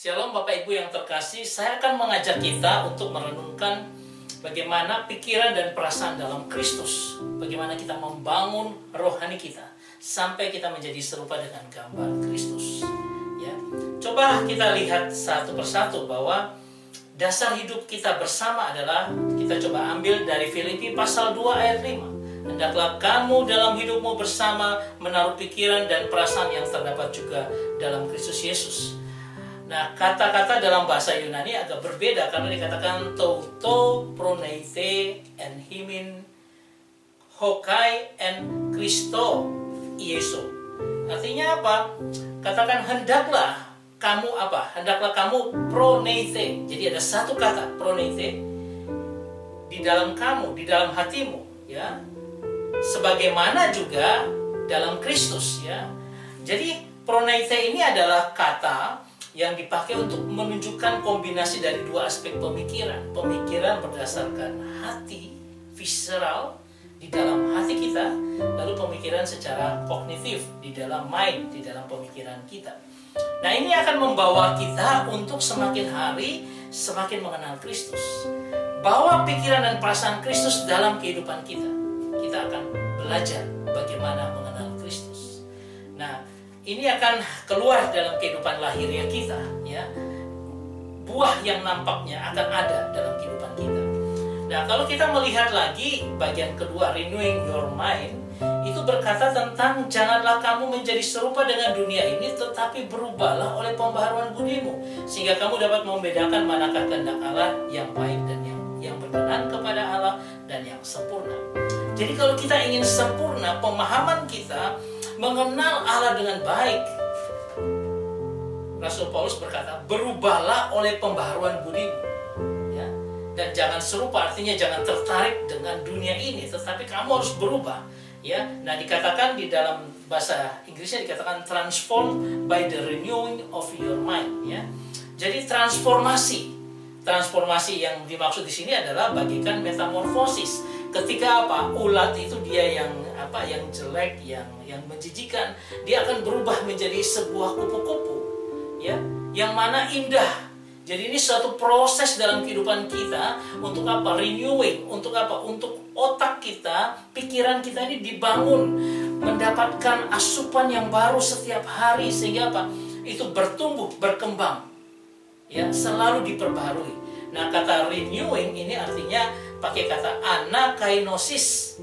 Shalom Bapak Ibu yang terkasih, saya akan mengajak kita untuk merenungkan bagaimana pikiran dan perasaan dalam Kristus. Bagaimana kita membangun rohani kita sampai kita menjadi serupa dengan gambar Kristus. Ya, coba kita lihat satu persatu bahwa dasar hidup kita bersama adalah, kita coba ambil dari Filipi pasal 2 ayat 5. Hendaklah kamu dalam hidupmu bersama menaruh pikiran dan perasaan yang terdapat juga dalam Kristus Yesus. Nah, kata-kata dalam bahasa Yunani agak berbeda karena dikatakan touto, proneite, and himin, hokai, and Christo, Ieso. Artinya apa? Katakan hendaklah kamu apa? Hendaklah kamu proneite. Jadi ada satu kata proneite di dalam kamu, di dalam hatimu, ya. Sebagaimana juga dalam Kristus, ya. Jadi proneite ini adalah kata yang dipakai untuk menunjukkan kombinasi dari dua aspek pemikiran. Pemikiran berdasarkan hati, visceral, di dalam hati kita, lalu pemikiran secara kognitif, di dalam mind, di dalam pemikiran kita. Nah, ini akan membawa kita untuk semakin hari, semakin mengenal Kristus. Bawa pikiran dan perasaan Kristus dalam kehidupan kita. Kita akan belajar bagaimana mengenal Kristus. Nah, ini akan keluar dalam kehidupan lahiriah kita, ya. Buah yang nampaknya akan ada dalam kehidupan kita. Nah, kalau kita melihat lagi bagian kedua, renewing your mind, itu berkata tentang janganlah kamu menjadi serupa dengan dunia ini, tetapi berubahlah oleh pembaharuan budimu, sehingga kamu dapat membedakan manakah kehendak Allah yang baik dan yang berkenan kepada Allah dan yang sempurna. Jadi kalau kita ingin sempurna, pemahaman kita mengenal Allah dengan baik, Rasul Paulus berkata, berubahlah oleh pembaharuan budimu, ya. Dan jangan serupa, artinya jangan tertarik dengan dunia ini, tetapi kamu harus berubah, ya. Nah, dikatakan di dalam bahasa Inggrisnya dikatakan transform by the renewing of your mind, ya. Jadi transformasi yang dimaksud di sini adalah bagikan metamorfosis. Ketika apa? Ulat itu dia yang jelek, yang menjijikan, dia akan berubah menjadi sebuah kupu-kupu, ya, yang mana indah. Jadi ini suatu proses dalam kehidupan kita untuk apa? Renewing, untuk apa? Untuk otak kita, pikiran kita ini dibangun, mendapatkan asupan yang baru setiap hari, sehingga apa? Itu bertumbuh, berkembang, ya, selalu diperbaharui. Nah, kata renewing ini artinya pakai kata anakainosis.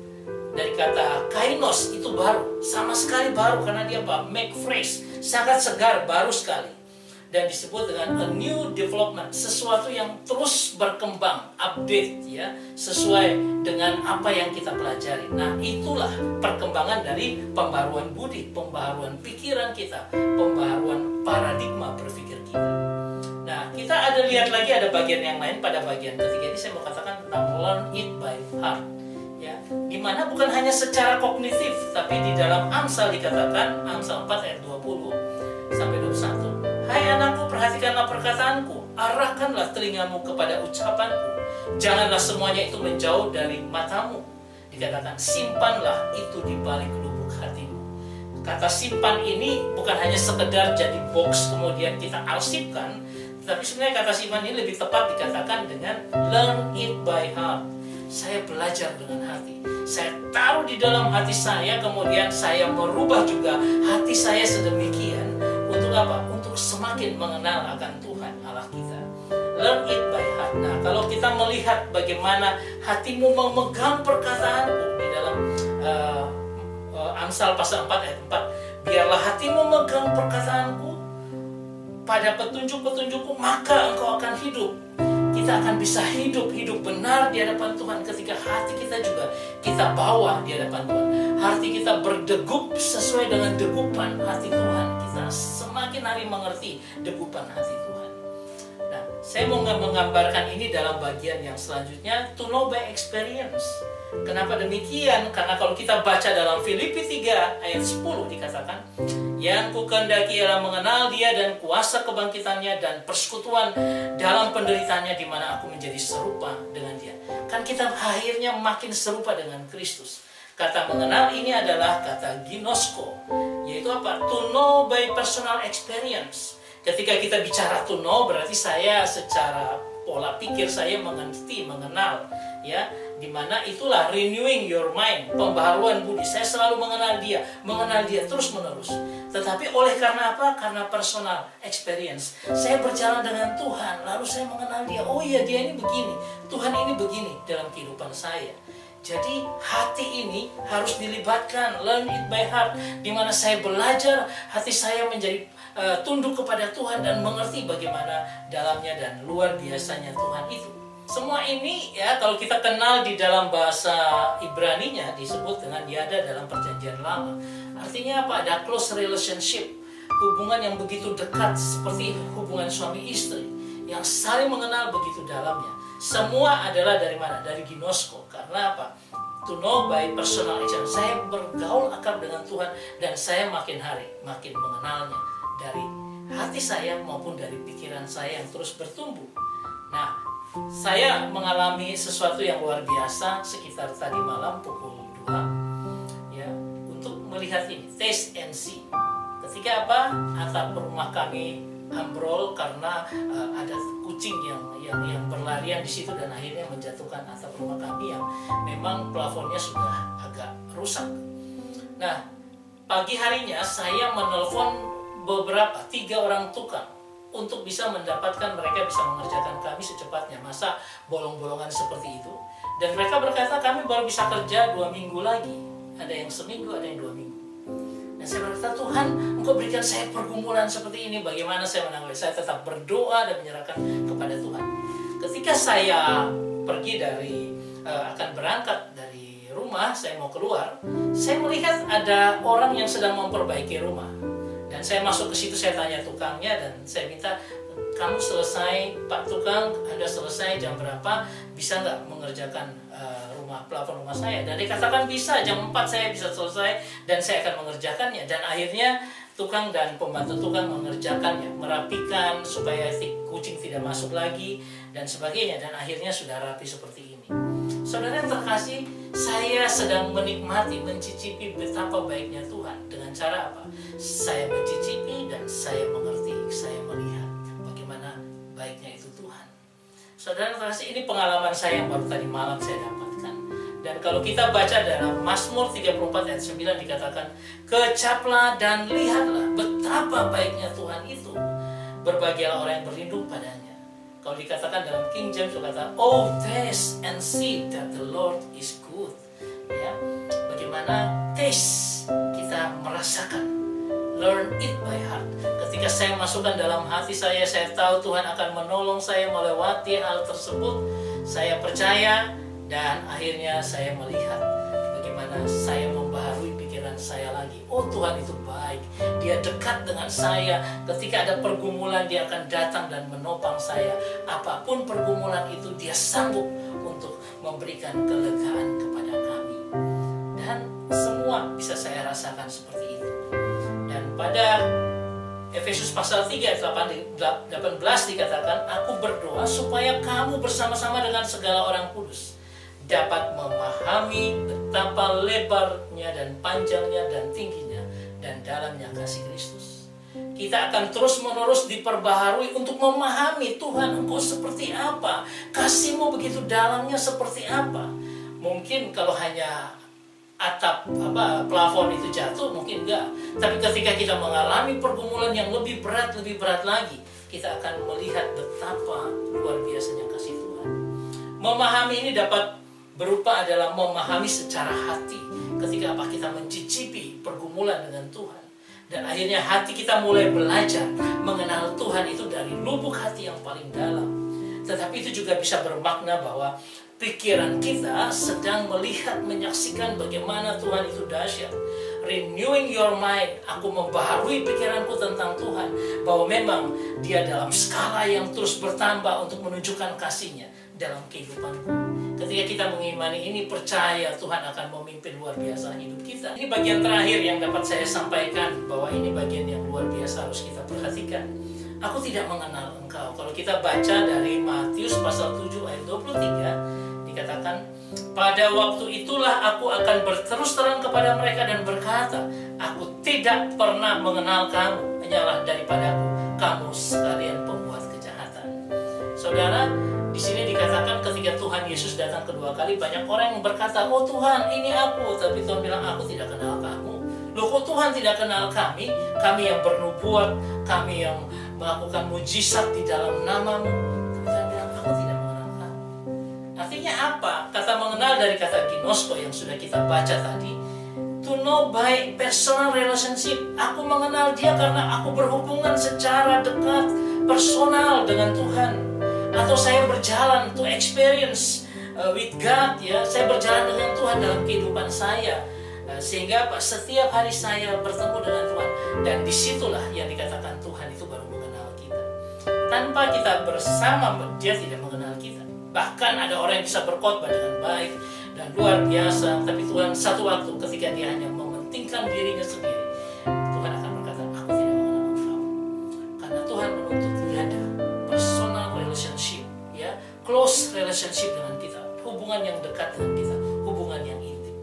Dari kata kainos itu baru, sama sekali baru, karena dia apa? Make fresh, sangat segar, baru sekali. Dan disebut dengan a new development, sesuatu yang terus berkembang, update, ya, sesuai dengan apa yang kita pelajari. Nah, itulah perkembangan dari pembaharuan budi, pembaharuan pikiran kita, pembaharuan paradigma berpikir kita. Nah, kita lihat lagi ada bagian yang lain pada bagian ketiga ini. Saya mau katakan tentang learn it by heart, ya, dimana bukan hanya secara kognitif, tapi di dalam Amsal dikatakan, Amsal 4 ayat 20 sampai 21, hai anakku, perhatikanlah perkataanku, arahkanlah telingamu kepada ucapanku, janganlah semuanya itu menjauh dari matamu. Dikatakan simpanlah itu di balik lubuk hatimu. Kata simpan ini bukan hanya sekedar jadi box kemudian kita arsipkan, tapi sebenarnya kata simpan ini lebih tepat dikatakan dengan learn it by heart. Saya belajar dengan hati, saya taruh di dalam hati saya, kemudian saya merubah juga hati saya sedemikian. Untuk apa? Untuk semakin mengenal akan Tuhan Allah kita. Learn it by heart. Nah, kalau kita melihat bagaimana hatimu memegang perkataanku di dalam Amsal pasal 4 ayat 4, biarlah hatimu memegang perkataanku, pada petunjuk-petunjukku maka engkau akan hidup. Kita akan bisa hidup benar di hadapan Tuhan ketika hati kita juga kita bawa di hadapan Tuhan. Hati kita berdegup sesuai dengan degupan hati Tuhan. Kita semakin hari mengerti degupan hati Tuhan. Nah, saya mau menggambarkan ini dalam bagian yang selanjutnya, to know by experience. Kenapa demikian? Karena kalau kita baca dalam Filipi 3 ayat 10 dikatakan, yang kukehendaki ialah mengenal dia dan kuasa kebangkitannya dan persekutuan dalam penderitaannya, di mana aku menjadi serupa dengan dia. Kan kita akhirnya makin serupa dengan Kristus. Kata mengenal ini adalah kata ginosko, yaitu apa? To know by personal experience. Ketika kita bicara to know, berarti saya secara pola pikir saya mengerti, mengenal, ya, dimana itulah renewing your mind, pembaharuan budi. Saya selalu mengenal dia terus menerus. Tetapi oleh karena apa? Karena personal experience. Saya berjalan dengan Tuhan, lalu saya mengenal dia. Oh iya, dia ini begini, Tuhan ini begini dalam kehidupan saya. Jadi hati ini harus dilibatkan, learn it by heart, dimana saya belajar, hati saya menjadi tunduk kepada Tuhan dan mengerti bagaimana dalamnya dan luar biasanya Tuhan itu. Semua ini ya, kalau kita kenal di dalam bahasa Ibraninya disebut dengan yada dalam perjanjian lama. Artinya apa? Ada close relationship, hubungan yang begitu dekat seperti hubungan suami istri yang saling mengenal begitu dalamnya. Semua adalah dari mana? Dari ginosko. Karena apa? To know by personal experience. Saya bergaul akrab dengan Tuhan dan saya makin hari makin mengenalnya dari hati saya maupun dari pikiran saya yang terus bertumbuh. Nah, saya mengalami sesuatu yang luar biasa sekitar tadi malam pukul 2 ya, untuk melihat ini, taste and see. Ketika apa? Atap rumah kami ambrol karena ada kucing yang berlarian di situ dan akhirnya menjatuhkan atap rumah kami yang memang plafonnya sudah agak rusak. Nah, pagi harinya saya menelpon 3 orang tukang untuk bisa mendapatkan mereka bisa mengerjakan kami secepatnya. Masa bolong-bolongan seperti itu? Dan mereka berkata kami baru bisa kerja 2 minggu lagi. Ada yang seminggu, ada yang 2 minggu. Dan saya berkata, Tuhan, Engkau berikan saya pergumulan seperti ini. Bagaimana saya menangani? Saya tetap berdoa dan menyerahkan kepada Tuhan. Ketika saya pergi akan berangkat dari rumah, saya mau keluar, saya melihat ada orang yang sedang memperbaiki rumah. Dan saya masuk ke situ, saya tanya tukangnya dan saya minta, kamu selesai, Pak Tukang, Anda selesai jam berapa? Bisa nggak mengerjakan plafon rumah saya? Dan dia katakan bisa, jam 4 saya bisa selesai dan saya akan mengerjakannya. Dan akhirnya tukang dan pembantu tukang mengerjakannya, merapikan supaya kucing tidak masuk lagi dan sebagainya. Dan akhirnya sudah rapi seperti ini. Saudara yang terkasih, saya sedang menikmati, mencicipi betapa baiknya Tuhan. Dengan cara apa? Saya mencicipi dan saya mengerti, saya melihat bagaimana baiknya itu Tuhan. Saudara yang terkasih, ini pengalaman saya yang baru tadi malam saya dapatkan. Dan kalau kita baca dalam Mazmur 34 ayat 9 dikatakan, kecaplah dan lihatlah betapa baiknya Tuhan itu. Berbahagialah orang yang berlindung padanya. Kalau dikatakan dalam King James berkata, oh taste and see that the Lord is good. Ya, bagaimana taste, kita merasakan, learn it by heart. Ketika saya masukkan dalam hati saya tahu Tuhan akan menolong saya melewati hal tersebut. Saya percaya dan akhirnya saya melihat bagaimana saya membaharui pikiran saya lagi. Oh, Tuhan itu baik, Dia dekat dengan saya. Ketika ada pergumulan, Dia akan datang dan menopang saya. Apapun pergumulan itu, Dia sanggup untuk memberikan kelegaan kepada kami. Dan semua bisa saya rasakan seperti itu. Dan pada Efesus pasal 3 ayat 18 dikatakan, aku berdoa supaya kamu bersama-sama dengan segala orang kudus dapat memahami betapa lebarnya dan panjangnya dan tingginya dan dalamnya kasih Kristus. Kita akan terus-menerus diperbaharui untuk memahami Tuhan, Engkau seperti apa, kasih-Mu begitu dalamnya seperti apa. Mungkin kalau hanya atap plafon itu jatuh mungkin enggak, tapi ketika kita mengalami pergumulan yang lebih berat lagi, kita akan melihat betapa luar biasanya kasih Tuhan. Memahami ini dapat berupa adalah memahami secara hati. Ketika apa? Kita mencicipi pergumulan dengan Tuhan. Dan akhirnya hati kita mulai belajar mengenal Tuhan itu dari lubuk hati yang paling dalam. Tetapi itu juga bisa bermakna bahwa pikiran kita sedang melihat, menyaksikan bagaimana Tuhan itu dahsyat. Renewing your mind, aku membaharui pikiranku tentang Tuhan, bahwa memang Dia dalam skala yang terus bertambah untuk menunjukkan kasih-Nya dalam kehidupanku. Ketika kita mengimani ini, percaya Tuhan akan memimpin luar biasa hidup kita. Ini bagian terakhir yang dapat saya sampaikan, bahwa ini bagian yang luar biasa harus kita perhatikan. Aku tidak mengenal engkau. Kalau kita baca dari Matius pasal 7 ayat 23, dikatakan, pada waktu itulah aku akan berterus terang kepada mereka dan berkata, aku tidak pernah mengenal kamu, hanyalah daripadaku kamu sekalian pembuat kejahatan. Saudara, di sini dikatakan ketika Tuhan Yesus datang kedua kali, banyak orang yang berkata, oh Tuhan, ini aku. Tapi Tuhan bilang, aku tidak kenal kamu. Loh, kok Tuhan tidak kenal kami? Kami yang bernubuat, kami yang melakukan mujizat di dalam namamu. Tapi Tuhan bilang, aku tidak mengenal kamu. Artinya apa? Kata mengenal dari kata ginosko yang sudah kita baca tadi. To know by personal relationship. Aku mengenal dia karena aku berhubungan secara dekat, personal dengan Tuhan. Atau saya berjalan to experience with God, ya. Saya berjalan dengan Tuhan dalam kehidupan saya. Sehingga setiap hari saya bertemu dengan Tuhan. Dan disitulah yang dikatakan Tuhan itu baru mengenal kita. Tanpa kita bersama, dia tidak mengenal kita. Bahkan ada orang yang bisa berkhotbah dengan baik dan luar biasa, tapi Tuhan satu waktu ketika dia hanya mementingkan dirinya sendiri, Tuhan akan berkata, aku tidak mengenal engkau. Karena Tuhan menuntut ada personal relationship, ya, close relationship dengan kita, hubungan yang dekat dengan kita, hubungan yang intim.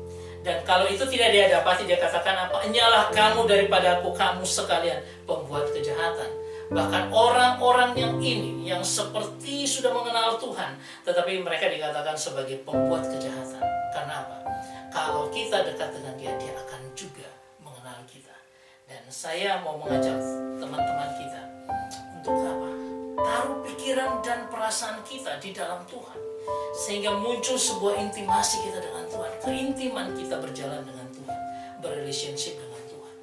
Dan kalau itu tidak dia dapati, dia katakan apa? Enyalah kamu daripada aku, kamu sekalian pembuat kejahatan. Bahkan orang-orang yang ini, yang seperti sudah mengenal Tuhan, tetapi mereka dikatakan sebagai pembuat kejahatan. Karena apa? Kalau kita dekat dengan dia, dia akan juga mengenal kita. Dan saya mau mengajak teman-teman kita untuk apa? Taruh pikiran dan perasaan kita di dalam Tuhan. Sehingga muncul sebuah intimasi kita dengan Tuhan. Keintiman kita berjalan dengan Tuhan. Berrelationship dengan Tuhan.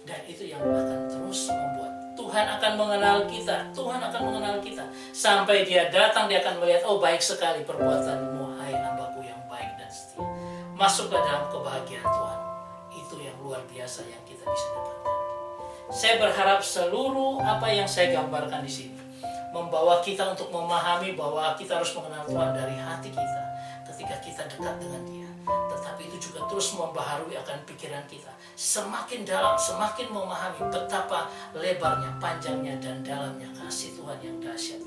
Dan itu yang akan terus membuat Tuhan akan mengenal kita. Tuhan akan mengenal kita. Sampai dia datang, dia akan melihat, oh baik sekali perbuatanmu, hai hambaku yang baik dan setia. Masuklah dalam kebahagiaan Tuhan. Itu yang luar biasa yang kita bisa dapatkan. Saya berharap seluruh apa yang saya gambarkan di sini membawa kita untuk memahami bahwa kita harus mengenal Tuhan dari hati kita ketika kita dekat dengan dia. Tetapi itu juga terus membaharui akan pikiran kita. Semakin dalam, semakin memahami betapa lebarnya, panjangnya, dan dalamnya kasih Tuhan yang dahsyat.